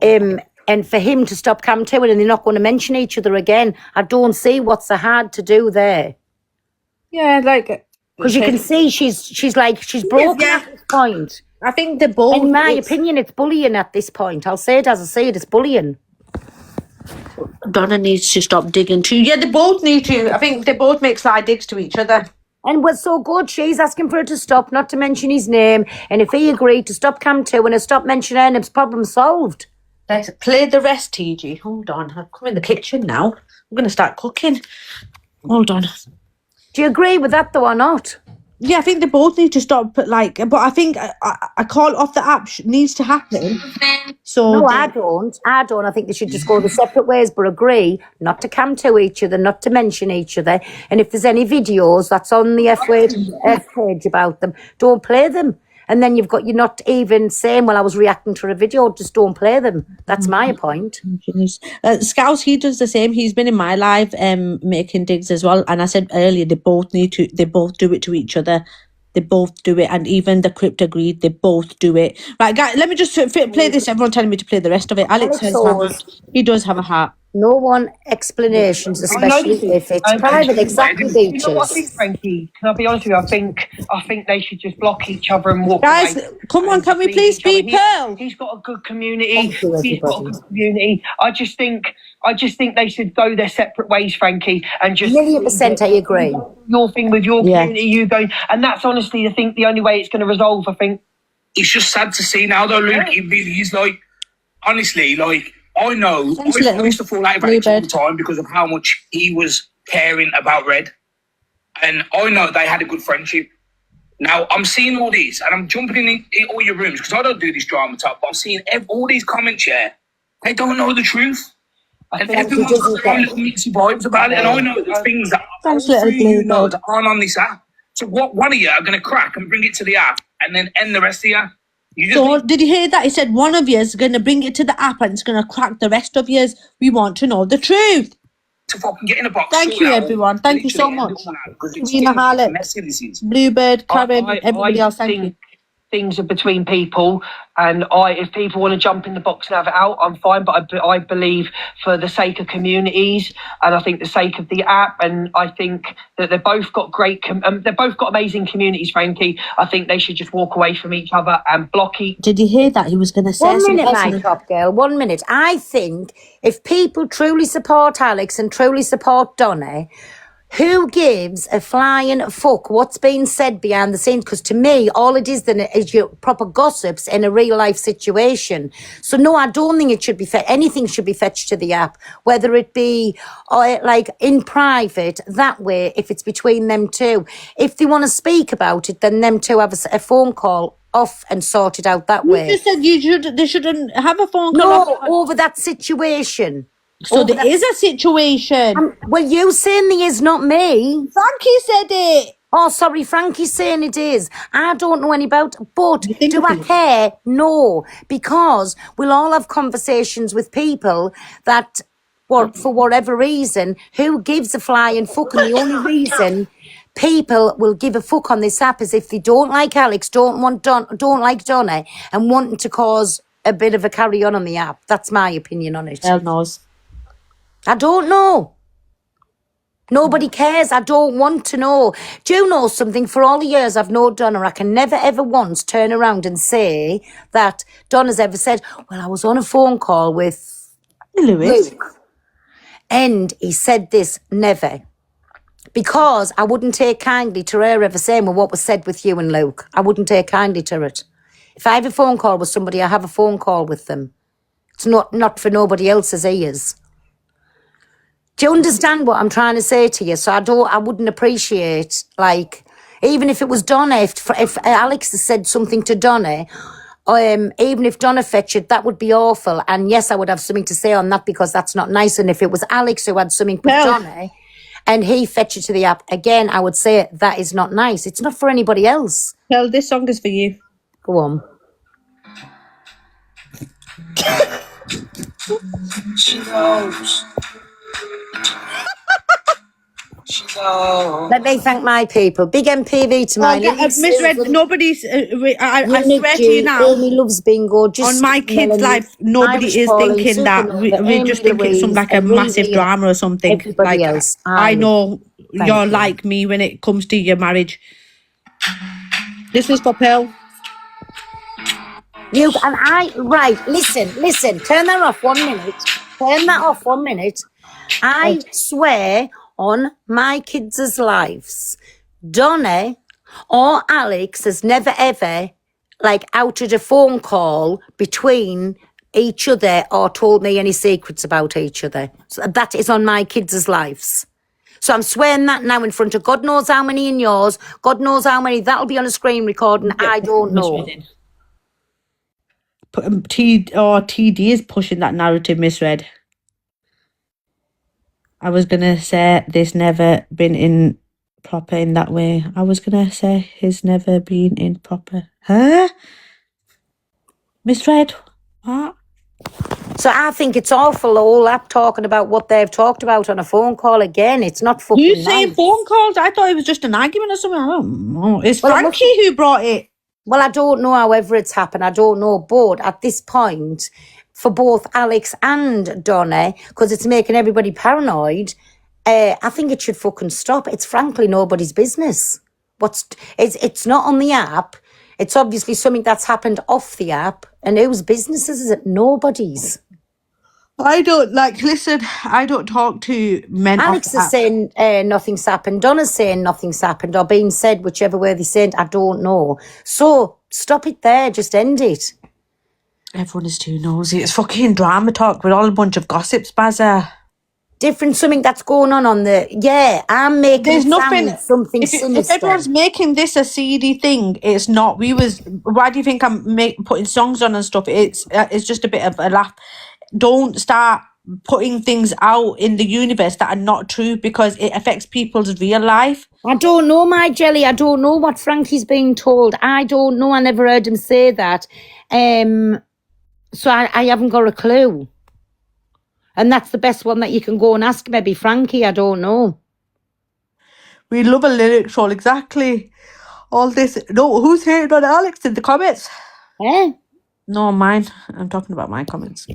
And for him to stop Cam too, and they're not going to mention each other again. I don't see what's so hard to do there. Yeah, like because you can see she's broken at this point. I think they're both. In my opinion, it's bullying at this point. I'll say it as I say it. It's bullying. Donna needs to stop digging too. Yeah, they both need to. I think they both make sly digs to each other. And what's so good, she's asking for her to stop, not to mention his name. And if he agreed to stop Cam too and to stop mentioning him, problem solved. Let's play the rest, TG. Hold on. I've come in the kitchen now. I'm going to start cooking. Hold on. Do you agree with that though or not? Yeah, I think they both need to stop. But I think a call off the app needs to happen. So no, I don't. I think they should just go their separate ways, but agree not to come to each other, not to mention each other. And if there's any videos that's on the F page about them, don't play them. And then you're not even saying, well, I was reacting to a video, just don't play them. That's my point. Scouse, he does the same. He's been in my live making digs as well. And I said earlier, they both do it to each other. They both do it. And even the Crypt agreed, they both do it. Right, guys, let me just play this. Everyone telling me to play the rest of it. Alex has he does have a heart. No one explanations, especially if it's private. Exactly, Beaches. You know what I think, Frankie? Can I be honest with you? I think they should just block each other and walk Guys, away. come on, can we please speak, Pearl? He's got a good community. He's got a good community. I just think they should go their separate ways, Frankie, and just 1,000,000% I agree. Your thing with your community, you going, and that's honestly, I think the only way it's going to resolve. I think it's just sad to see now, though, Luke. It really is honestly, I know I used to fall out about it all the time because of how much he was caring about Red. And I know they had a good friendship. Now, I'm seeing all these, and I'm jumping in all your rooms, because I don't do this drama talk, but I'm seeing all these comments here. They don't know the truth. And everyone's got their own little mixy vibes about it. And I know there's things that that aren't on this app. So one of you are going to crack and bring it to the app, and then end the rest of you. Did you hear that? He said one of you is going to bring it to the app and it's going to crack the rest of yours. We want to know the truth. To fucking get in a box. Thank you, everyone. Thank you so much. Rena Harlett, Bluebird, Karen, everybody else. Thank you. Things are between people, and if people want to jump in the box and have it out, I'm fine. But I believe for the sake of communities, and I think the sake of the app, and I think that they've both got they've both got amazing communities, Frankie. I think they should just walk away from each other and block each. Did you hear that? He was going to say 1 minute, my top girl. 1 minute. I think if people truly support Alex and truly support Donna, who gives a flying fuck what's being said behind the scenes? Because to me, all it is then is your proper gossips in a real life situation. So no, I don't think it should be anything should be fetched to the app, whether it be in private that way. If it's between them two, if they want to speak about it, then them two have a phone call off and sort it out that way. You just said they shouldn't have a phone call. No, over that situation. So there is a situation. Well, you saying there is, not me. Frankie said it. Oh, sorry, Frankie's saying it is. I don't know any about it, but do I care? No, because we'll all have conversations with people that, for whatever reason, who gives a flying fuck, and the only reason people will give a fuck on this app is if they don't like Alex, don't like Donna, and wanting to cause a bit of a carry on the app. That's my opinion on it. Hell knows. I don't know. Nobody cares. I don't want to know. Do you know something? For all the years I've known Donna, I can never ever once turn around and say that Donna's ever said, well, I was on a phone call with Luke. And he said this. Never. Because I wouldn't take kindly to her ever saying, well, what was said with you and Luke. I wouldn't take kindly to it. If I have a phone call with somebody, I have a phone call with them. It's not for nobody else's ears. Do you understand what I'm trying to say to you? So I wouldn't appreciate, even if it was Donna, if Alex has said something to Donna, even if Donna fetched it, that would be awful. And yes, I would have something to say on that because that's not nice. And if it was Alex who had something with Donna and he fetched it to the app, again, I would say that is not nice. It's not for anybody else. Well, this song is for you. Go on. She knows. She Let me thank my people. Big MPV to my little Misread. Susan, Nobody's. I Eunice swear to you G, now. Amy loves bingo. Just On my kids' Melanie, life, nobody Irish is Pauline, thinking that Supernova, we Amy just think it's some Louise, like a and massive Riri, drama or something. everybody Like else. I know Thank you're you. like me when it comes to your marriage. This was for Pearl. You and I, right, listen, turn that off 1 minute. Turn that off 1 minute. I swear on my kids' lives, Donna or Alex has never ever like outed a phone call between each other or told me any secrets about each other. So that is on my kids' lives. So I'm swearing that now in front of God knows how many in yours, God knows how many, that'll be on a screen recording, I don't know. TD is pushing that narrative, Misread. I was gonna say there's never been in proper in that way. I was gonna say he's never been in proper. Huh? Misread? What? So I think it's awful, all that talking about what they've talked about on a phone call again. It's not fucking Who's saying nice. phone calls? I thought it was just an argument or something. I don't know. It's Well, it Frankie who brought it. Well, I don't know however it's happened. I don't know. But at this point, for both Alex and Donna, because it's making everybody paranoid, I think it should fucking stop. It's frankly nobody's business. It's not on the app. It's obviously something that's happened off the app. And whose business is it? Nobody's. I don't listen, I don't talk to men. Alex is saying nothing's happened. Donna's saying nothing's happened or being said, whichever way they say it, I don't know. So stop it there. Just end it. Everyone is too nosy. It's fucking drama talk with all a bunch of gossips, Bazza. Different something that's going on the... Yeah, I'm making There's nothing... something if sinister. If everyone's making this a seedy thing, it's not. Why do you think I'm putting songs on and stuff? It's just a bit of a laugh. Don't start putting things out in the universe that are not true because it affects people's real life. I don't know, my jelly. I don't know what Frankie's being told. I don't know. I never heard him say that. So I haven't got a clue. And that's the best one that you can go and ask maybe Frankie. I don't know. We love a lyric troll. Exactly. All this. No, who's hating on Alex in the comments? No, mine. I'm talking about my comments.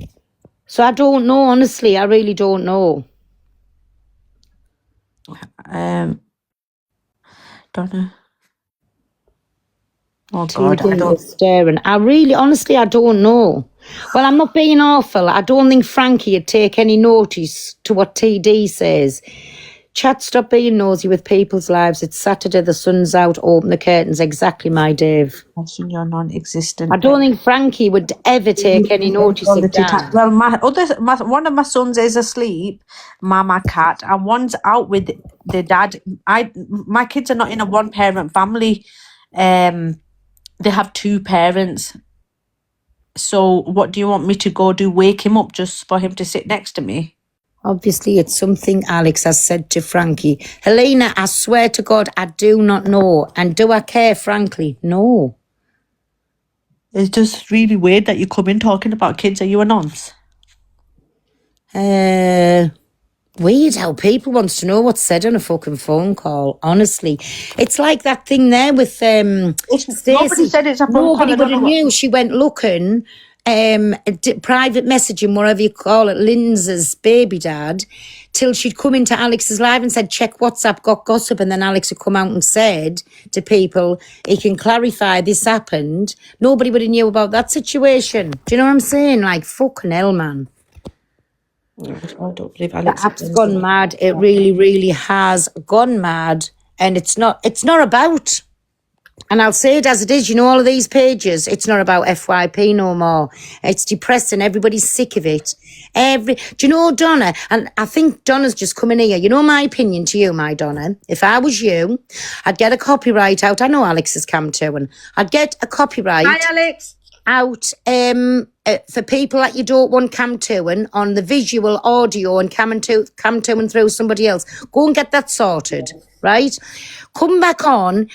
So I don't know, honestly. I really don't know. Don't know. Oh God, I don't. Staring. Honestly, I don't know. Well, I'm not being awful. I don't think Frankie would take any notice to what TD says. Chat, stop being nosy with people's lives. It's Saturday, the sun's out, open the curtains. Exactly, my Dave. Question you're non-existent. I don't think Frankie would ever take any notice of that. Well, one of my sons is asleep, Mama Cat, and one's out with the dad. My kids are not in a one-parent family. They have two parents. So what do you want me to go do? Wake him up just for him to sit next to me? Obviously, it's something Alex has said to Frankie. Helena, I swear to God, I do not know. And do I care, frankly? No. It's just really weird that you come in talking about kids. Are you a nonce? Weird how people wants to know what's said on a fucking phone call. Honestly, it's like that thing there with Stacey. Nobody said it's a phone call. Nobody would have knew. She went looking, private messaging, whatever you call it, Lindsay's baby dad, till she'd come into Alex's live and said, check WhatsApp, got gossip, and then Alex had come out and said to people, he can clarify this happened. Nobody would have knew about that situation. Do you know what I'm saying? Like, fucking hell, man. I don't believe Alex. The app's gone mad. It really, really has gone mad. And it's not about, and I'll say it as it is, you know, all of these pages, it's not about FYP no more. It's depressing. Everybody's sick of it. Do you know Donna? And I think Donna's just coming here. You know my opinion to you, my Donna. If I was you, I'd get a copyright out. I know Alex is come to, and I'd get a copyright. Hi, Alex. Out for people that you don't want cam to and on the visual audio and cam to and through somebody else. Go and get that sorted, right? Come back on,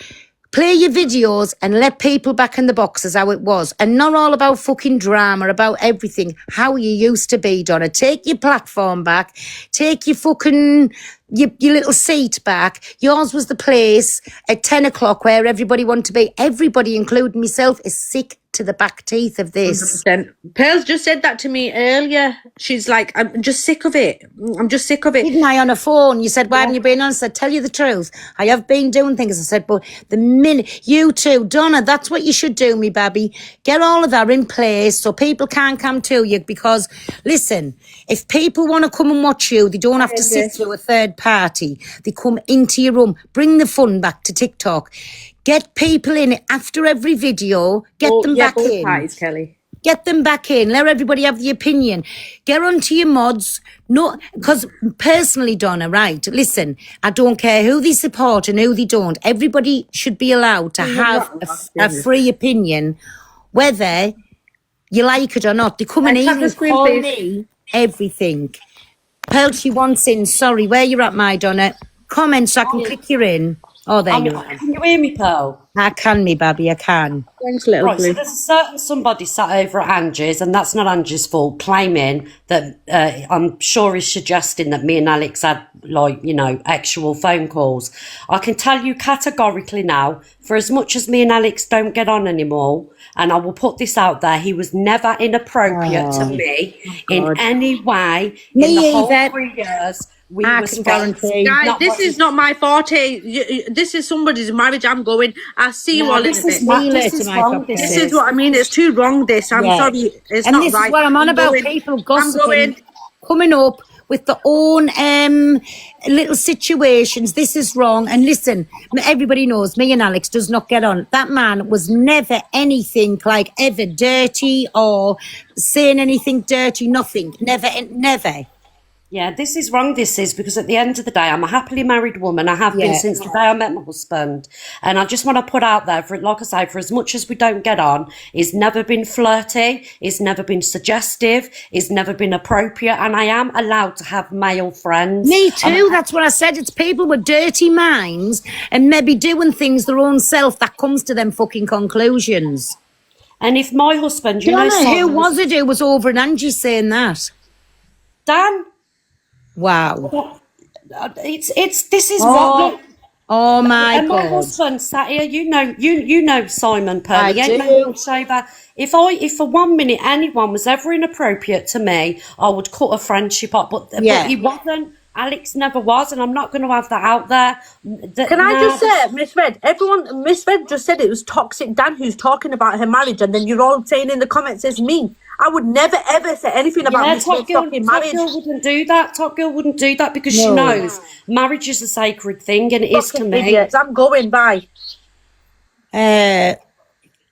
play your videos and let people back in the boxes how it was. And not all about fucking drama, about everything, how you used to be, Donna. Take your platform back. Take your fucking your little seat back. Yours was the place at 10 o'clock where everybody wanted to be. Everybody, including myself, is sick to the back teeth of this. 100%. Pearls just said that to me earlier. She's like, I'm just sick of it. I'm just sick of it. Didn't I on a phone? You said, why haven't you been on? I said, tell you the truth. I have been doing things. I said, but the minute you two, Donna, that's what you should do, me baby. Get all of that in place so people can't come to you, because listen, if people want to come and watch you, they don't have to sit through a third party. They come into your room. Bring the fun back to TikTok. Get people in after every video. Get them back in. Parties, Kelly. Get them back in. Let everybody have the opinion. Get onto your mods. No, because personally, Donna, right, listen, I don't care who they support and who they don't. Everybody should be allowed to have a free opinion, whether you like it or not. They come and even call me everything. Pearl, she wants in. Sorry, where you at, my Donna? Comment so I can click you in. Oh, there you are. Can you hear me, Pearl? I can, me baby, I can. Thanks, little Right, blue. so there's a certain somebody sat over at Angie's, and that's not Angie's fault, claiming that I'm sure he's suggesting that me and Alex had, like, you know, actual phone calls. I can tell you categorically now, for as much as me and Alex don't get on anymore, and I will put this out there, he was never inappropriate to me in any way Me in the whole either. 3 years. We I were can friends. guarantee. Guys, this is not my forte. This is somebody's marriage. I'm going. I'll see you No, all in this a is bit. what- Me this later, is my wrong, property. this This is what I mean. It's too wrong, this. I'm Yeah. sorry. It's And not this right. is what I'm on about, going. people I'm gossiping, going. coming up with their own little situations. This is wrong. And listen, everybody knows me and Alex does not get on. That man was never anything like ever dirty or saying anything dirty, nothing. Never. Yeah, this is wrong, this is, because at the end of the day, I'm a happily married woman. I have been Yeah. since the day I met my husband. And I just want to put out there, for like I say, for as much as we don't get on, he's never been flirty, he's never been suggestive, he's never been appropriate, and I am allowed to have male friends. Me too. That's what I said. It's people with dirty minds and maybe doing things their own self that comes to them fucking conclusions. And if my husband, you know, Donna, who Simon- was it who was over and Angie saying that? Dan, Wow. this is what. Oh my And my God. husband sat here, you know Simon Pearl. I He ain't do. no pushover. If for 1 minute anyone was ever inappropriate to me, I would cut a friendship up. But he wasn't. Alex never was, and I'm not going to have that out there. Can I just say, Miss Red, Miss Red just said it was Toxic Dan who's talking about her marriage, and then you're all saying in the comments it's me. I would never ever say anything about Miss Red's fucking marriage. Top Girl wouldn't do that. Top Girl wouldn't do that because she knows marriage is a sacred thing, and it is to Fucking me. idiots. I'm going, bye.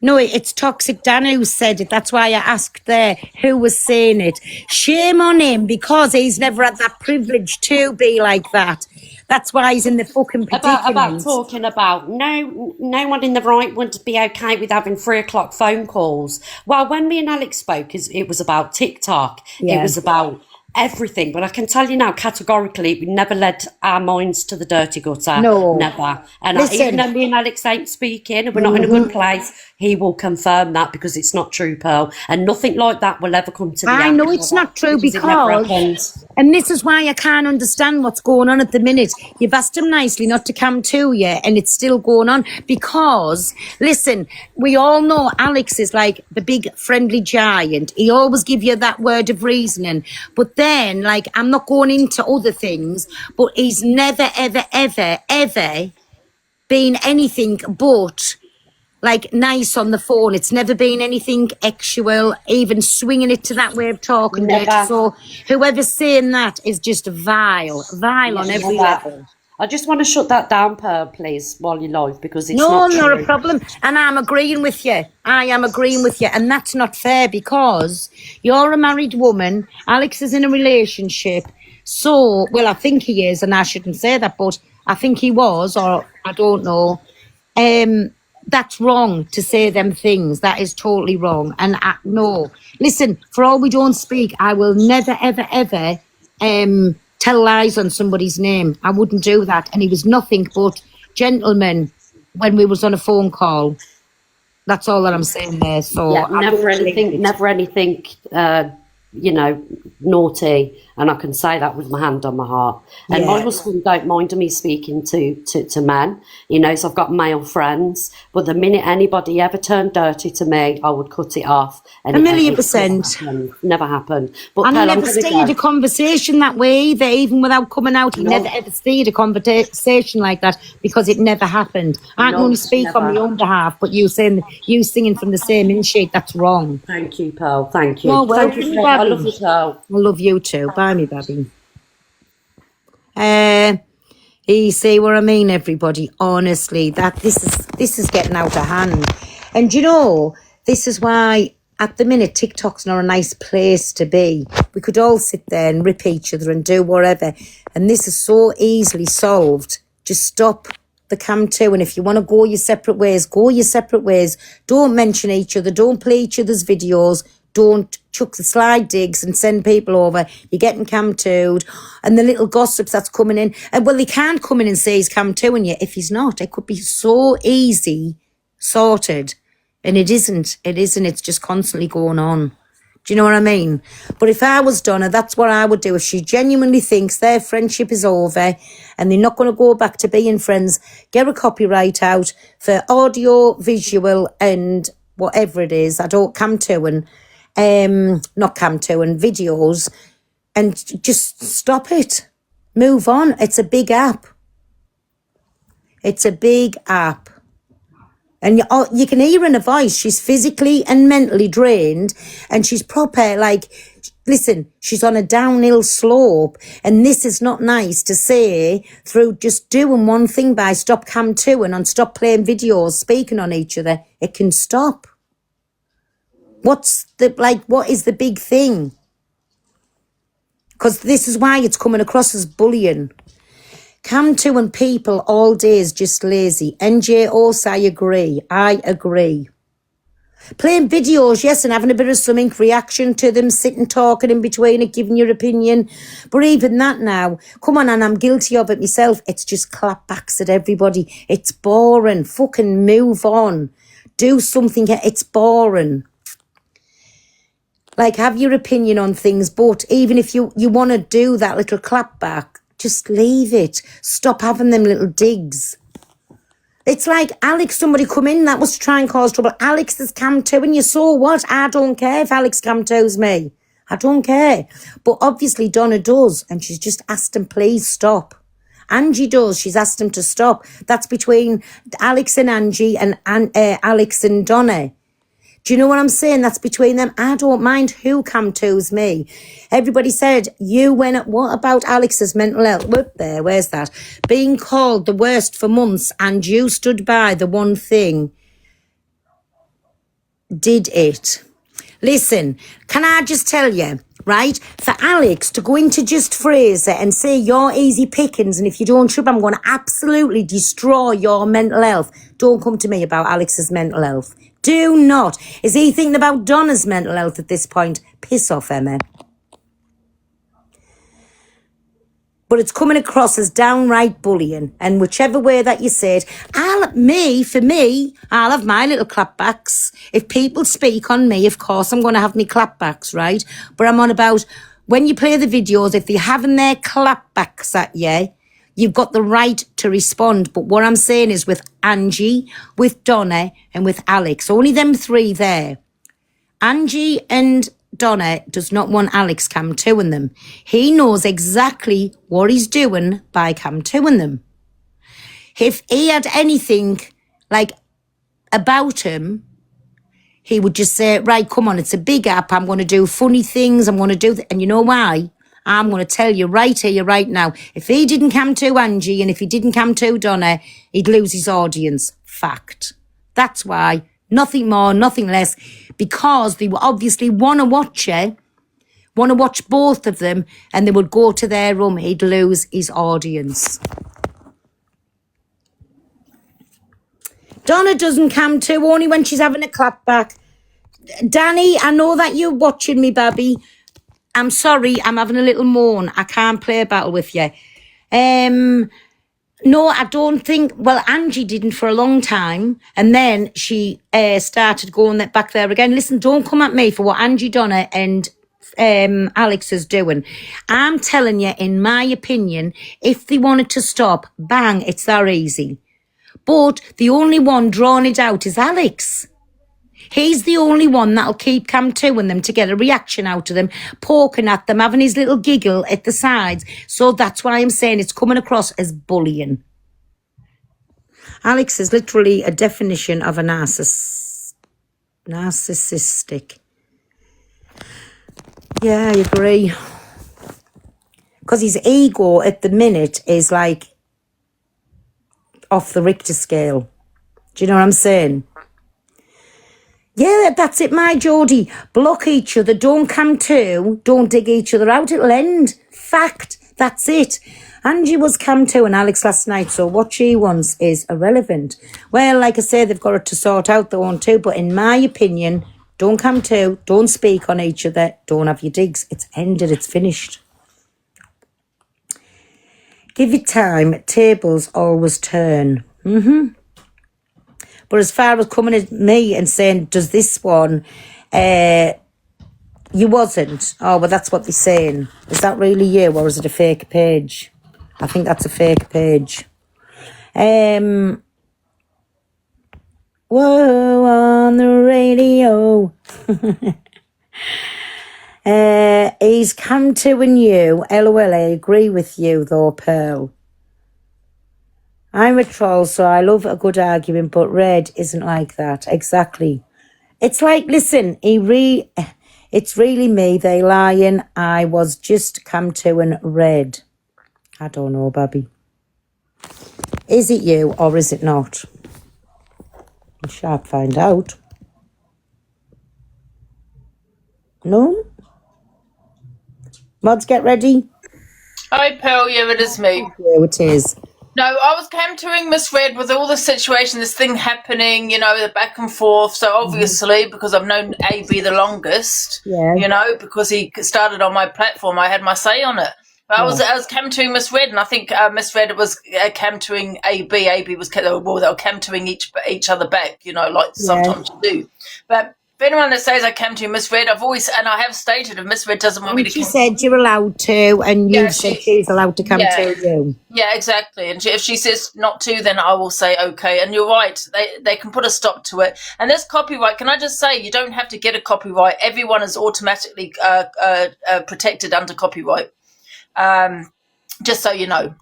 No, it's Toxic Dan who said it. That's why I asked there who was saying it. Shame on him because he's never had that privilege to be like that. That's why he's in the fucking predicament. About talking about no one in the right would be okay with having 3 o'clock phone calls. Well, when me and Alex spoke, it was about TikTok. Yeah. It was about everything. But I can tell you now, categorically, we never led our minds to the dirty gutter. No. Never. And Listen. even though me and Alex ain't speaking, and we're not in a good place, he will confirm that because it's not true, Pearl. And nothing like that will ever come to the I know it's not true it never happened. because, and this is why I can't understand what's going on at the minute. You've asked him nicely not to come to you and it's still going on because, listen, we all know Alex is like the big friendly giant. He always give you that word of reasoning. But then, like, I'm not going into other things, but he's never, ever, ever, ever been anything but like nice on the phone. It's never been anything actual, even swinging it to that way of talking. Never. So whoever's saying that is just vile on every level. I just want to shut that down, Pearl, please, while you're live, because it's No, not not true. a problem. And I'm agreeing with you. I am agreeing with you. And that's not fair because you're a married woman. Alex is in a relationship. So, well, I think he is, and I shouldn't say that, but I think he was, or I don't know. That's wrong to say them things. That is totally wrong. And no, listen, for all we don't speak, I will never, ever, ever tell lies on somebody's name. I wouldn't do that. And he was nothing but gentleman when we was on a phone call. That's all that I'm saying there. So Yeah, I never wouldn't anything, leave it. never anything you know, naughty, and I can say that with my hand on my heart. And my husband don't mind me speaking to men. He knows I've got male friends, but the minute anybody ever turned dirty to me, I would cut it off. And 1,000,000%. Never happened. But And he Pearl, never steered a conversation that way either, even without coming out. He never ever steered a conversation like that because it never happened. I can only speak on my own behalf, but you singing from the same in sheet, that's wrong. Thank you, Pearl. Thank you. No, well, Thank you. I love you, Pearl. I love you too. Bye, me baby. You see what I mean, everybody? Honestly, this is getting out of hand. And you know, this is why at the minute TikTok's not a nice place to be. We could all sit there and rip each other and do whatever. And this is so easily solved. Just stop the cam too. And if you want to go your separate ways, go your separate ways. Don't mention each other. Don't play each other's videos. Don't chuck the slide digs and send people over. You're getting cam too'd. And the little gossips that's coming in. And well, they can't come in and say he's cam too'ing you if he's not. It could be so easy sorted. And it isn't. It isn't. It's just constantly going on. Do you know what I mean? But if I was Donna, that's what I would do. If she genuinely thinks their friendship is over and they're not going to go back to being friends, get a copyright out for audio, visual, and whatever it is. I don't cam too'ing, not cam too'ing, videos, and just stop it. Move on. It's a big app. It's a big app. And you can hear in her voice, she's physically and mentally drained, and she's proper, like, listen, she's on a downhill slope, and this is not nice to say through just doing one thing by stop cam too'ing and stop playing videos, speaking on each other. It can stop. What is the big thing? Because this is why it's coming across as bullying. Cam too'ing people all day is just lazy. NJ also, I agree. Playing videos, yes, and having a bit of something, reaction to them, sitting talking in between it, giving your opinion. But even that now, come on, and I'm guilty of it myself, it's just clapbacks at everybody. It's boring. Fucking move on. Do something. It's boring. Like, have your opinion on things, but even if you want to do that little clapback, just leave it. Stop having them little digs. It's like Alex, somebody come in that was to try and cause trouble. Alex is cam too'ing you, so what? I don't care if Alex cam too's me. I don't care. But obviously Donna does, and she's just asked him, please stop. Angie does. She's asked him to stop. That's between Alex and Angie and Alex and Donna. Do you know what I'm saying? That's between them. I don't mind who cam too's me. Everybody said, what about Alex's mental health? Where's that? Being called the worst for months, and you stood by the one thing. Did it? Listen, can I just tell you, right? For Alex to go into Just Fraser and say you're easy pickings, and if you don't shut up, I'm going to absolutely destroy your mental health. Don't come to me about Alex's mental health. Do not. Is he thinking about Donna's mental health at this point? Piss off, Emma. But it's coming across as downright bullying. And whichever way that you say it, I'll have my little clapbacks. If people speak on me, of course, I'm going to have me clapbacks, right? But I'm on about when you play the videos, if they're having their clapbacks at you, you've got the right to respond. But what I'm saying is with Angie, with Donna, and with Alex, only them three there. Angie and Donna does not want Alex cam too'ing them. He knows exactly what he's doing by cam too'ing them. If he had anything like about him, he would just say, right, come on, it's a big app. I'm going to do funny things. I'm going to do and you know why? I'm going to tell you right here, right now. If he didn't cam to Angie and if he didn't cam to Donna, he'd lose his audience. Fact. That's why. Nothing more, nothing less. Because they obviously want to watch it, want to watch both of them, and they would go to their room. He'd lose his audience. Donna doesn't cam to, only when she's having a clap back. Danny, I know that you're watching me, baby. I'm sorry, I'm having a little moan. I can't play a battle with you. No, I don't think... Well, Angie didn't for a long time. And then she started going back there again. Listen, don't come at me for what Angie, Donna and Alex is doing. I'm telling you, in my opinion, if they wanted to stop, bang, it's that easy. But the only one drawing it out is Alex. He's the only one that'll keep Cam 2 and them to get a reaction out of them, poking at them, having his little giggle at the sides. So that's why I'm saying it's coming across as bullying. Alex is literally a definition of a narcissistic. Yeah, I agree. Because his ego at the minute is like off the Richter scale. Do you know what I'm saying? Yeah, that's it, my Geordie. Block each other, don't come to, don't dig each other out, it'll end. Fact, that's it. Angie was Cam 2 and Alex last night, so what she wants is irrelevant. Well, like I say, they've got to sort out their own too, but in my opinion, don't come to, don't speak on each other, don't have your digs. It's ended, it's finished. Give it time, tables always turn. But as far as coming at me and saying, does this one, you wasn't. Oh, well, that's what they're saying. Is that really you or is it a fake page? I think that's a fake page. Whoa, on the radio. He's Cam 2 and you. LOL, I agree with you though, Pearl. I'm a troll, so I love a good argument, but Red isn't like that. Exactly. It's like, listen, it's really me, they lying. I was just Cam 2 and Red. I don't know, Babby. Is it you or is it not? We shall find out. No? Mods, get ready. Hi, Pearl. Yeah, it is me. Yeah, it is. No, I was cam-toing Miss Red with all the situation, this thing happening, you know, the back and forth. So obviously, because I've known AB the longest, Yeah. you know, because he started on my platform, I had my say on it. But I was cam-toing Miss Red, and I think Miss Red was cam-toing AB. AB was, well, they were cam-toing each other back, you know, like sometimes you do. But if anyone that says I cam-to Miss Red, I've always, and I have stated if Miss Red doesn't want me to She said you're allowed to, and you said she's allowed to come to you. Yeah, exactly. And if she says not to, then I will say okay. And you're right; they can put a stop to it. And this copyright, can I just say, you don't have to get a copyright. Everyone is automatically protected under copyright. Just so you know.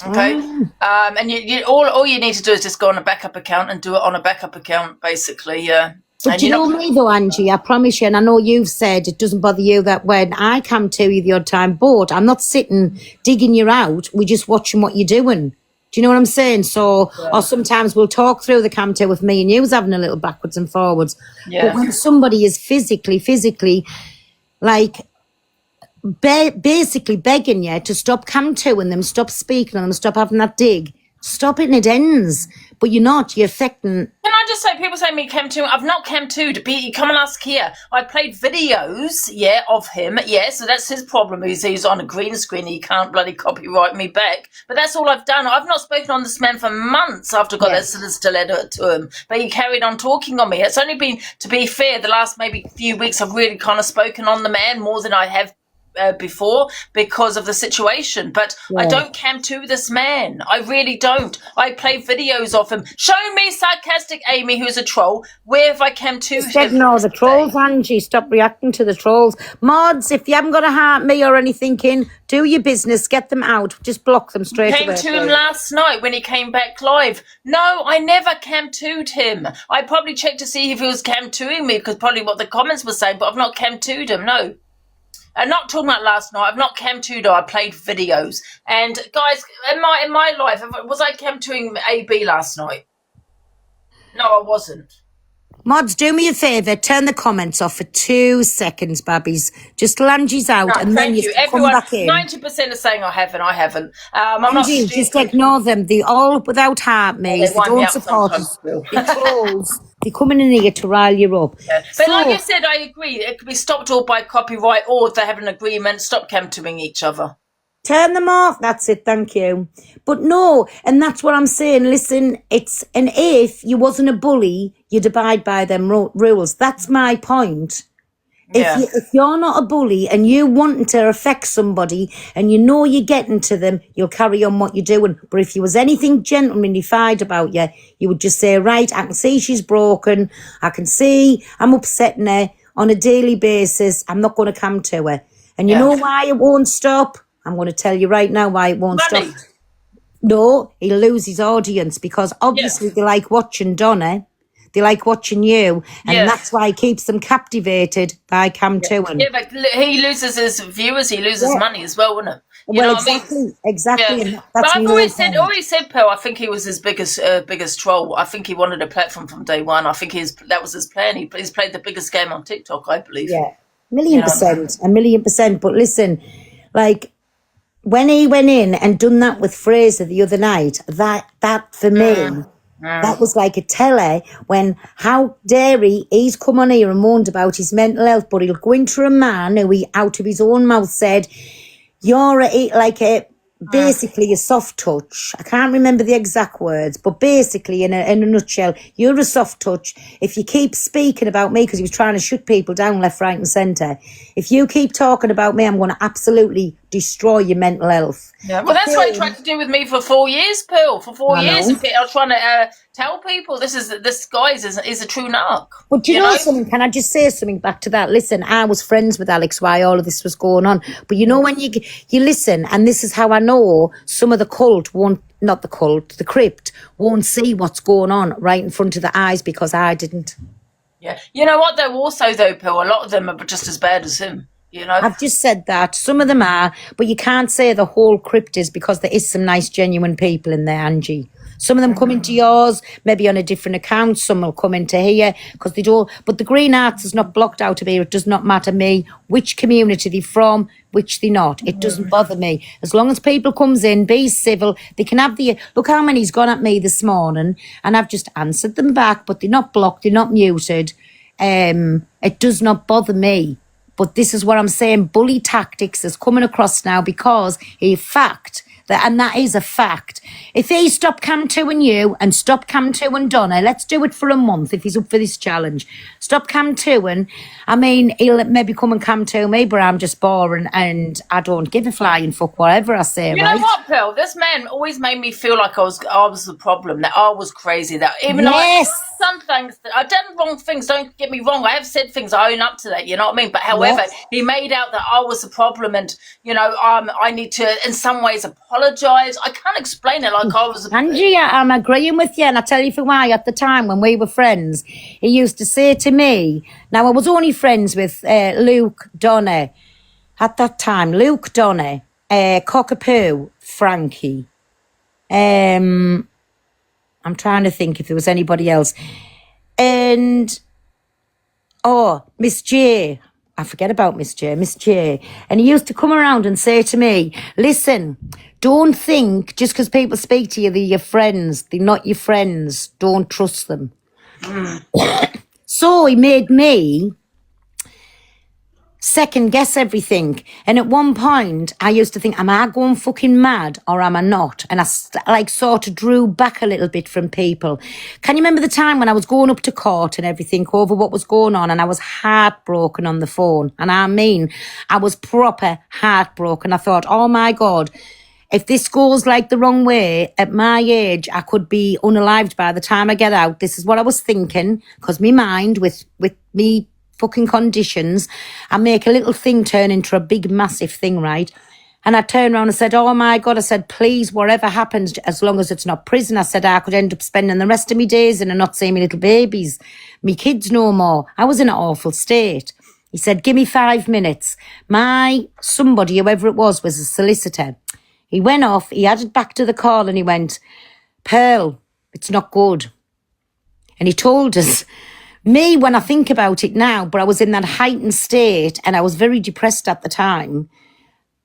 Okay. And you all you need to do is just go on a backup account and do it on a backup account, basically. Yeah. But you know me though, Angie, I promise you, and I know you've said it doesn't bother you that when I come to you the odd time, but I'm not sitting digging you out, we're just watching what you're doing. Do you know what I'm saying? So, or sometimes we'll talk through the cam with me and you's having a little backwards and forwards. Yeah. But when somebody is physically, like, basically begging you to stop cam and them, stop speaking on them, stop having that dig, stop it and it ends. But you're not, you're affecting. Can I just say, people say me cam 2, I've not cam 2 to be, come and ask here. I played videos, of him, so that's his problem. He's on a green screen, he can't bloody copyright me back. But that's all I've done. I've not spoken on this man for months after I got that solicitor letter to him. But he carried on talking on me. It's only been, to be fair, the last maybe few weeks I've really kind of spoken on the man more than I have before because of the situation, but I don't cam to this man. I really don't. I play videos of him. Show me sarcastic Amy, who's a troll. Where have I cam to him? No, the trolls, Angie. Stop reacting to the trolls. Mods, if you haven't got to harm me or anything in, do your business, get them out. Just block them straight away. Came to him last night when he came back live. No, I never cam to'd him. I probably checked to see if he was cam to'ing me because probably what the comments were saying, but I've not cam to'd him, no. I'm not talking about last night. I've not cam to'd. I played videos. And guys, in my life, was I cam to'ing AB last night? No, I wasn't. Mods, do me a favour. Turn the comments off for 2 seconds, babbies. Just till Angie's out, and then you come back in. 90% are saying I haven't. I'm Angie, not just ignore them. They all without heart, mate. They don't support us. They're trolls. They're coming in here to rile you up. Yeah. But like you said, I agree. It could be stopped all by copyright, or if they have an agreement, stop cam to'ing each other. Turn them off. That's it. Thank you. But no, and that's what I'm saying. Listen, it's an if you wasn't a bully, you'd abide by them rules. That's my point. Yeah. If you're not a bully and you wanting to affect somebody and you know you're getting to them, you'll carry on what you're doing. But if you was anything gentlemanified about you, you would just say, right, I can see she's broken. I can see I'm upsetting her on a daily basis. I'm not going to come to her. And you Yeah. know why it won't stop? I'm going to tell you right now why it won't Money. stop. No, he'll lose his audience because obviously they like watching Donna. They like watching you, and Yes. that's why he keeps them captivated by Cam Tewin. Yeah, but he loses his viewers, he loses money as well, wouldn't it? You Well, know what I mean? exactly. Yeah. And But that's I've my always whole said, point. Pearl, I think he was his biggest troll. I think he wanted a platform from day one. I think that was his plan. He's played the biggest game on TikTok, I believe. Yeah, You know, a million percent. But listen, like when he went in and done that with Fraser the other night, that for me. That was like a teller when how dare he's come on here and moaned about his mental health, but he'll go into a man who he out of his own mouth said, you're basically a soft touch. I can't remember the exact words, but basically in a nutshell, you're a soft touch. If you keep speaking about me, because he was trying to shut people down left, right and centre, if you keep talking about me, I'm going to absolutely destroy your mental health. Yeah, well, that's what he tried to do with me for 4 years, Pearl. For 4 years, know. I was trying to tell people this guy is a true narc. But do you know something? Can I just say something back to that? Listen, I was friends with Alex while all of this was going on. But you know when you listen, and this is how I know some of the the crypt won't see what's going on right in front of the eyes because I didn't. Yeah, you know what? Though also though, Pearl, a lot of them are just as bad as him. You know, I've just said that. Some of them are, but you can't say the whole crypt is because there is some nice, genuine people in there, Angie. Some of them come into yours, maybe on a different account. Some will come into here because they don't. But the Green Arts is not blocked out of here. It does not matter me which community they're from, which they're not. It doesn't bother me. As long as people comes in, be civil, they can have look how many's gone at me this morning and I've just answered them back, but they're not blocked, they're not muted. It does not bother me. But this is what I'm saying. Bully tactics is coming across now because that is a fact. If he stopped Cam Tewin you and stop Cam Tewin Donna, let's do it for a month if he's up for this challenge. Stop Cam Tewin. I mean, he'll maybe come and Cam to me, but I'm just boring and I don't give a flying fuck whatever I say, you right? know what, Pearl? This man always made me feel like I was the problem, that I was crazy, that even Yes. though some things, I've done wrong things, don't get me wrong, I have said things, I own up to that, you know what I mean? But however, Yes. he made out that I was the problem and, you know, I need to, in some ways, apologise. I can't explain it like I was... Angie, I'm agreeing with you, and I'll tell you for why. At the time when we were friends, he used to say to me, now I was only friends with Luke Donna at that time, Luke Donna, Cockapoo, Frankie. I'm trying to think if there was anybody else. And, Miss J. I forget about Miss J. And he used to come around and say to me, listen, don't think just because people speak to you, they're your friends. They're not your friends. Don't trust them. So he made me second guess everything. And at one point, I used to think, am I going fucking mad or am I not? And I sort of drew back a little bit from people. Can you remember the time when I was going up to court and everything over what was going on and I was heartbroken on the phone? And I mean, I was proper heartbroken. I thought, oh my God, if this goes like the wrong way, at my age, I could be unalived by the time I get out. This is what I was thinking, because me mind, with me fucking conditions, I make a little thing turn into a big, massive thing, right? And I turned around and said, oh my God, I said, please, whatever happens, as long as it's not prison, I said, I could end up spending the rest of my days in and not seeing my little babies, me kids no more. I was in an awful state. He said, give me 5 minutes. Somebody, whoever it was a solicitor. He went off, he added back to the call and he went, Pearl, it's not good. And he told us, me, when I think about it now, but I was in that heightened state and I was very depressed at the time.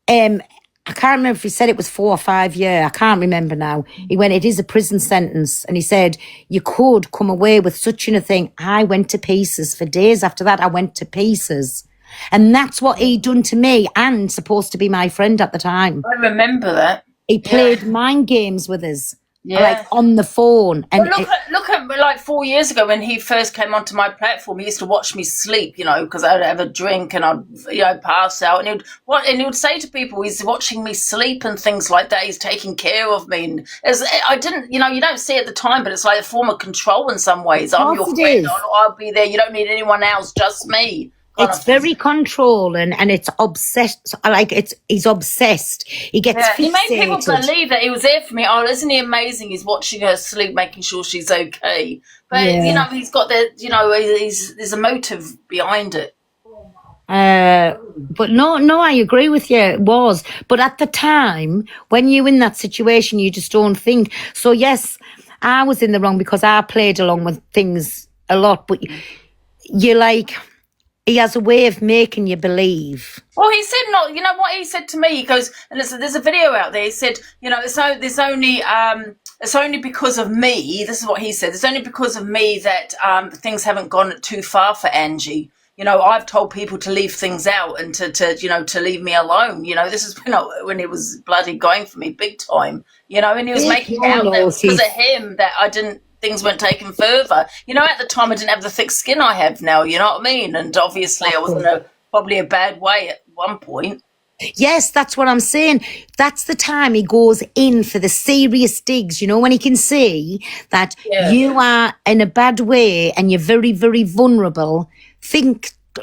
I can't remember if he said it was 4 or 5 years. I can't remember now. He went, it is a prison sentence. And he said, you could come away with such a thing. I went to pieces. For days after that, I went to pieces. And that's what he done to me and supposed to be my friend at the time. I remember that. He played mind games with us. like on the phone. And Well, look at like 4 years ago when he first came onto my platform. He used to watch me sleep, you know, because I'd have a drink and I'd, you know, pass out. And he would say to people, he's watching me sleep and things like that. He's taking care of me. And I didn't, you know, you don't see it at the time, but it's like a form of control in some ways. I'm your friend. I'll be there. You don't need anyone else, just me. It's very controlling, and it's obsessed. Like he's obsessed. He gets fixated. He made people believe that he was there for me. Oh, isn't he amazing? He's watching her sleep, making sure she's okay. But you know, he's got the, you know, there's a motive behind it. But no, I agree with you. It was, but at the time when you're in that situation, you just don't think. So yes, I was in the wrong because I played along with things a lot. But you're like. He has a way of making you believe. Well, he said, no, you know what he said to me? He goes, and there's a video out there. He said, you know, it's only because of me. This is what he said. It's only because of me that things haven't gone too far for Angie. You know, I've told people to leave things out and to you know, to leave me alone. You know, this is when it was bloody going for me big time. You know, and he was making out that it was because of him that things weren't taken further. You know, at the time I didn't have the thick skin I have now, you know what I mean? And obviously I was in probably a bad way at one point. Yes, that's what I'm saying. That's the time he goes in for the serious digs, you know, when he can see that you are in a bad way and you're very, very vulnerable.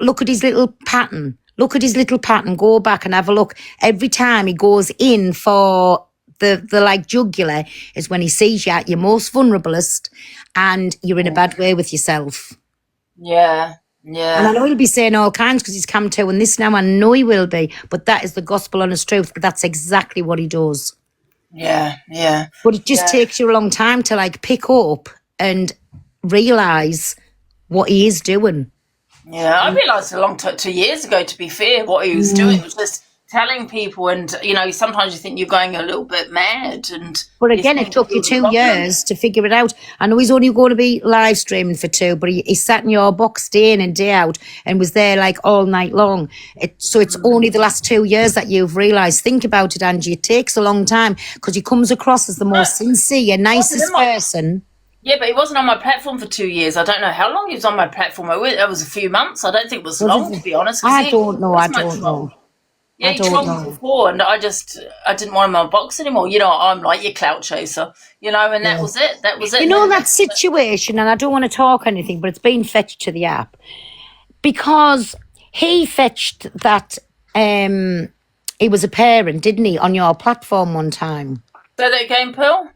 Look at his little pattern. Look at his little pattern. Go back and have a look. Every time he goes in for the like jugular is when he sees you at your most vulnerablest and you're in a bad way with yourself. Yeah. And I know he'll be saying all kinds because he's come to and this now. I know he will be, but that is the gospel honest truth. That's exactly what he does. Yeah. But it just takes you a long time to like pick up and realise what he is doing. Yeah, I realised 2 years ago, to be fair, what he was doing was just telling people, and you know, sometimes you think you're going a little bit mad, but again, it took you 2 years to figure it out. I know he's only going to be live streaming for 2, but he sat in your box day in and day out and was there like all night long. So it's only the last 2 years that you've realised. Think about it, Angie. It takes a long time because he comes across as the most sincere, nicest person. Yeah, but he wasn't on my platform for 2 years. I don't know how long he was on my platform. It was a few months. I don't think it was long, to be honest. I don't know. Yeah, he trolled me before, and I didn't want him on my box anymore. You know, I'm like your clout chaser, you know, and that was it. That was it. You know, that situation, and I don't want to talk anything, but it's been fetched to the app because he fetched that he was a parent, didn't he, on your platform one time? So that game, Pearl?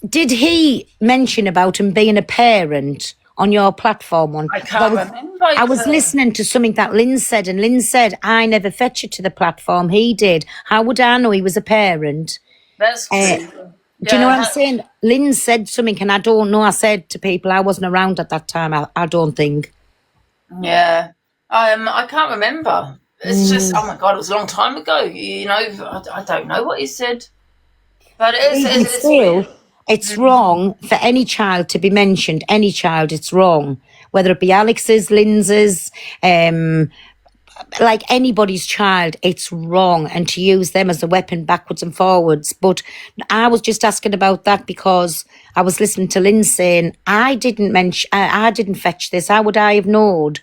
Did he mention about him being a parent on your platform one? I can't remember. I was listening to something that Lynn said, and Lynn said, I never fetched it to the platform. He did. How would I know he was a parent? That's true. Do you know what I'm saying? Lynn said something, and I don't know. I said to people, I wasn't around at that time, I don't think. Yeah. I can't remember. It's just, oh my God, it was a long time ago. You know, I don't know what he said. But it's still, it's wrong for any child to be mentioned. Any child, it's wrong. Whether it be Alex's, Lindsay's, like anybody's child, it's wrong. And to use them as a weapon backwards and forwards. But I was just asking about that because I was listening to Lynn saying, I didn't fetch this. How would I have known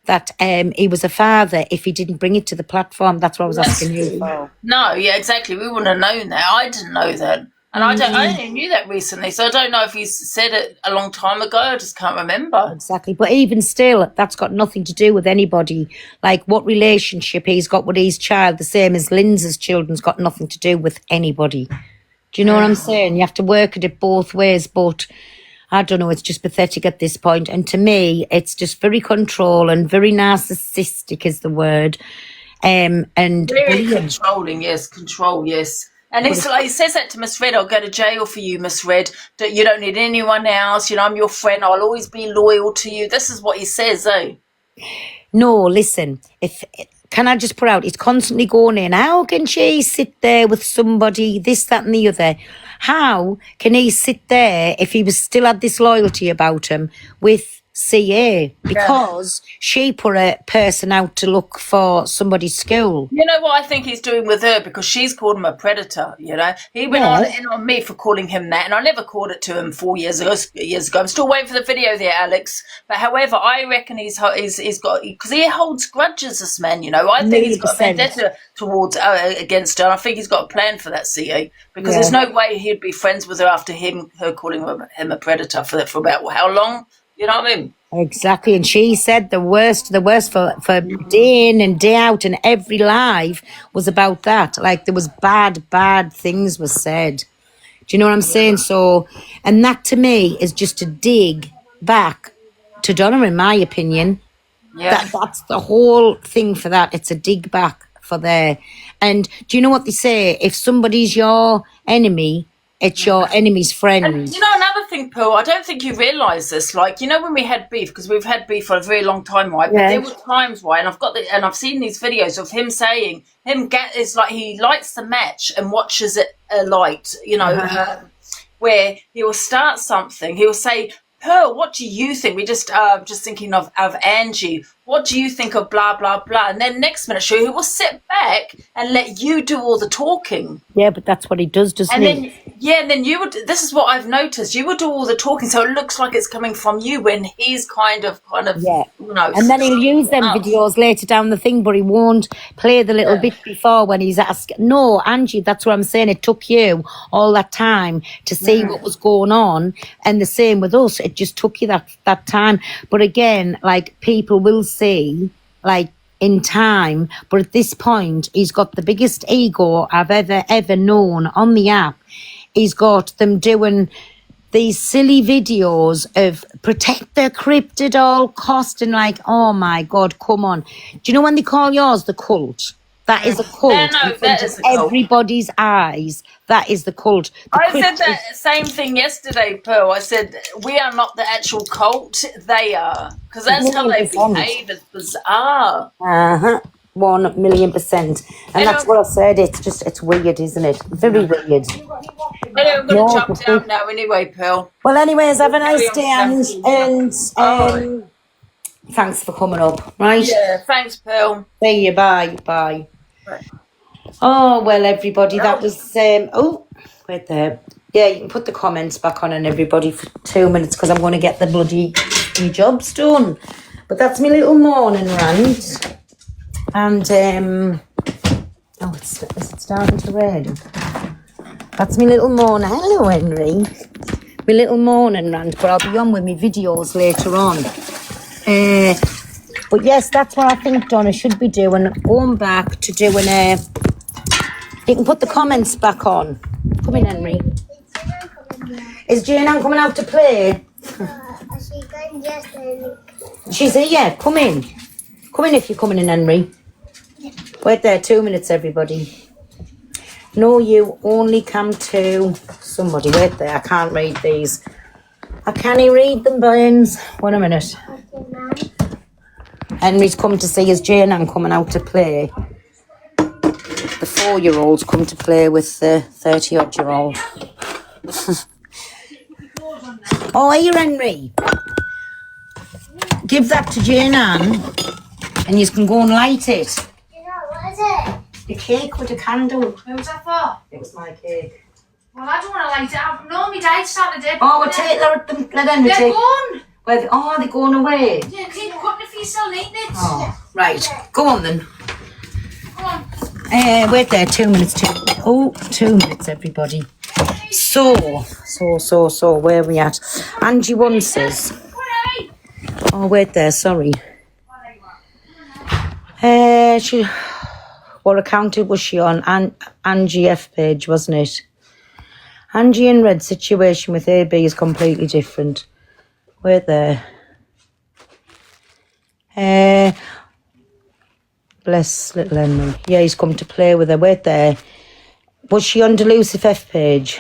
that he was a father if he didn't bring it to the platform? That's what I was asking you for. No, yeah, exactly. We wouldn't have known that. I didn't know that. And I only knew that recently, so I don't know if he's said it a long time ago. I just can't remember. Exactly. But even still, that's got nothing to do with anybody. Like what relationship he's got with his child, the same as Lindsay's children's got nothing to do with anybody. Do you know what I'm saying? You have to work at it both ways, but I don't know, it's just pathetic at this point. And to me, it's just very control and very narcissistic is the word. And very controlling, yes, control, yes. And it's like, he says that to Miss Red, I'll go to jail for you, Miss Red. You don't need anyone else. You know, I'm your friend. I'll always be loyal to you. This is what he says, eh? No, listen, can I just put out, it's constantly going in. How can she sit there with somebody, this, that and the other? How can he sit there if he was still had this loyalty about him with CA because she put a person out to look for somebody's school. You know what I think he's doing with her, because she's called him a predator, you know. He went on in on me for calling him that, and I never called it to him 4 years ago. I'm still waiting for the video there, Alex. But however, I reckon he's got, because he holds grudges, this man, you know. I think he's got a vendetta towards against her. And I think he's got a plan for that, CA, because there's no way he'd be friends with her after her calling him a predator for about how long? You know what I mean? Exactly. And she said the worst for day in and day out and every live was about that. Like there was bad things was said. Do you know what I'm saying? So, and that to me is just a dig back to Donna, in my opinion. Yeah. That's the whole thing for that. It's a dig back for there. And do you know what they say? If somebody's your enemy, it's your enemy's friend. And you know, another thing, Pearl, I don't think you realise this. Like, you know, when we had beef, because we've had beef for a very long time, right? But there were times, right, and I've seen these videos of him saying, it's like he lights the match and watches it alight, you know, where he will start something. He will say, Pearl, what do you think? We're just thinking of Angie. What do you think of blah, blah, blah? And then next minute, he will sit back and let you do all the talking. Yeah, but that's what he does, doesn't he? And then you would, this is what I've noticed, you would do all the talking, so it looks like it's coming from you when he's kind of, you know. And then he'll use them videos later down the thing, but he won't play the little bit before when he's asked. No, Angie, that's what I'm saying. It took you all that time to see what was going on. And the same with us. It just took you that time. But again, like, people will see, like, in time, but at this point, he's got the biggest ego I've ever known on the app. He's got them doing these silly videos of protect their crypt at all cost, and like, oh my God, come on. Do you know when they call yours the cult? That is a cult. Yeah, no, that is a cult. Everybody's eyes. That is the cult. I said that same thing yesterday, Pearl. I said, we are not the actual cult, they are. Because that's how they behave. It's bizarre. 1,000,000%. And that's what I said. It's weird, isn't it? Very weird. Anyway, I'm going to jump down now anyway, Pearl. Well, anyways, have a nice day, and thanks for coming up, right? Yeah, thanks, Pearl. See you, bye. Bye. Oh, well, everybody, that was, wait there. Yeah, you can put the comments back on, and everybody, for 2 minutes, because I'm going to get the bloody jobs done. But that's my little morning rant. And, is it starting to rain? That's my little morning. Hello, Henry. My little morning rant, but I'll be on with my videos later on. But yes, that's what I think Donna should be doing. Going back to doing you can put the comments back on. Come in, Henry. Is Jane Ann coming out to play? She's here. Come in. Come in if you're coming in, Henry. Wait there, 2 minutes, everybody. No, you only come to somebody. Wait there, I can't read these. I can't read them, Burns. 1 minute. Henry's come to see his Jane Ann coming out to play. The 4-year-old's come to play with the 30-odd-year-old. Oh, here, Henry. Give that to Jane Ann, and you can go and light it. What is it? The cake with a candle. Who's that for? It was my cake. Well, I don't want to light it up. No, my dad started it. Oh, we'll take them. Let Henry They're take. gone. Well, they're going away. Yeah, keep cutting if you still need it. Oh, right. Go on then. Come on. Wait there, 2 minutes. 2 minutes, everybody. So, where are we at? Angie Wonses. Oh, wait there, sorry. What account was she on? Angie F page, wasn't it? Angie and Red's situation with AB is completely different. Wait there. Bless little Henry. Yeah, he's come to play with her. Wait there. Was she on Delusive F page?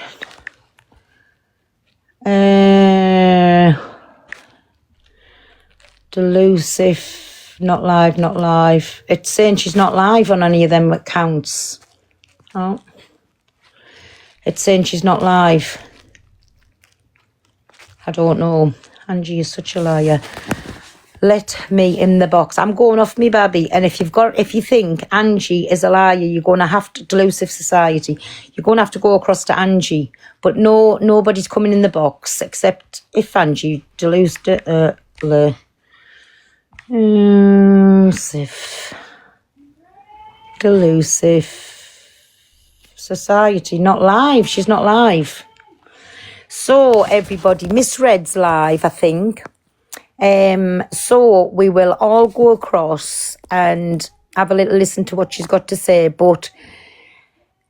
Delusive, not live. It's saying she's not live on any of them accounts. Oh. It's saying she's not live. I don't know. Angie is such a liar. Let me in the box. I'm going off me, Babby. And if you think Angie is a liar, you're going to have to, Delusive Society, you're going to have to go across to Angie. But no, nobody's coming in the box except if Angie, Delusive Society, not live. She's not live. So everybody, Miss Red's live, I think. So we will all go across and have a little listen to what she's got to say, but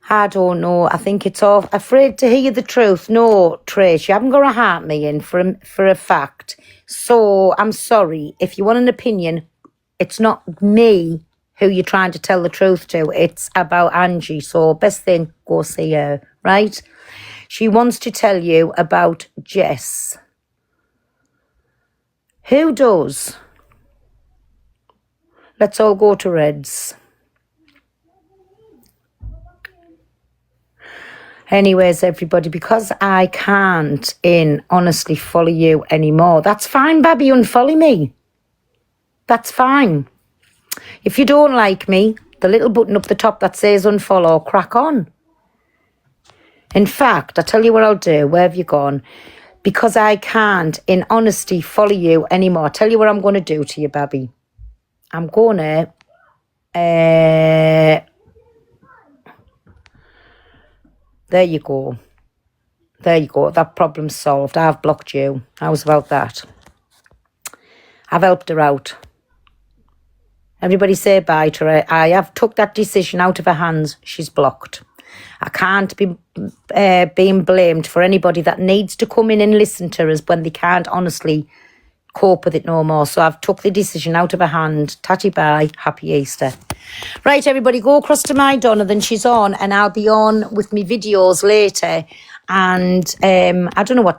I don't know. I think it's off. Afraid to hear the truth. No, Trish, you haven't got to heart me in for a fact. So I'm sorry. If you want an opinion, it's not me who you're trying to tell the truth to. It's about Angie. So best thing, go see her, right? She wants to tell you about Jess. Who does? Let's all go to Reds. Anyways, everybody, because I can't honestly follow you anymore. That's fine, Babby, unfollow me. That's fine. If you don't like me, the little button up the top that says unfollow, crack on. In fact, I tell you what I'll do. Where have you gone? Because I can't, in honesty, follow you anymore. I'll tell you what I'm going to do to you, Babby. I'm going to... there you go. There you go. That problem's solved. I've blocked you. How's about that? I've helped her out. Everybody say bye to her. I have took that decision out of her hands. She's blocked. I can't be being blamed for anybody that needs to come in and listen to us when they can't honestly cope with it no more. So I've took the decision out of her hand. Tatty bye. Happy Easter. Right, everybody, go across to my Donna. Then she's on, and I'll be on with me videos later. And I don't know what time.